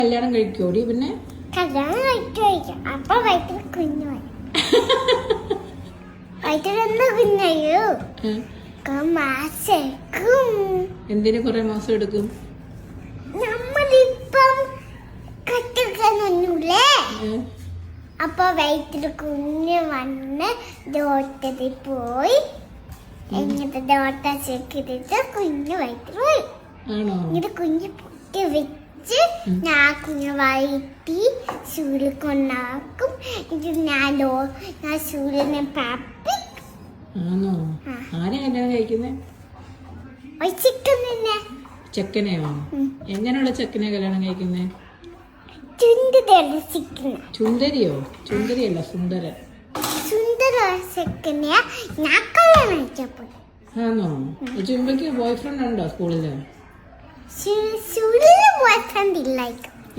കല്യാണം കഴിക്കോടി? പിന്നെ കല്യാണം കഴിക്കും. അപ്പൊ വയറ്റിൽ കുഞ്ഞു വയറ്റിലെന്താ കുഞ്ഞയോ മാസം. എന്തിനു കൊറേ മാസം എടുക്കും? നമ്മളിപ്പം കെട്ടിക്കാനൊന്നുമില്ലേ, അപ്പൊ വയറ്റിൽ കുഞ്ഞ് വന്ന് ഡോക്ടറിൽ പോയി എന്നിട്ട് ഡോക്ടർ ചെക്ക് ചെയ്തിട്ട് കുഞ്ഞ് വയറ്റിൽ പോയി. ഇത് കുഞ്ഞ് പൊട്ടി വെച്ച് ഞാൻ കുഞ്ഞ് വയറ്റി സൂര്യ കൊണ്ടാക്കും. ഇത് ഞാൻ സൂര്യനെ പാപ്പി. ആണോ? ആരാ കല്യാണം കഴിക്കുന്നേ? ചെക്കനെയോ? എങ്ങനെയുള്ള ചെക്കനെ കല്യാണം കഴിക്കുന്നേ? ചുന്ദരിയോ? ചുന്ദരിയല്ല, സുന്ദരൻ. ആണോ? ചുമ്പയ്ക്ക് ബോയ് ഫ്രണ്ട് ഉണ്ടോ സ്കൂളില്? ബോയ് ഫ്രണ്ട് ഇല്ല.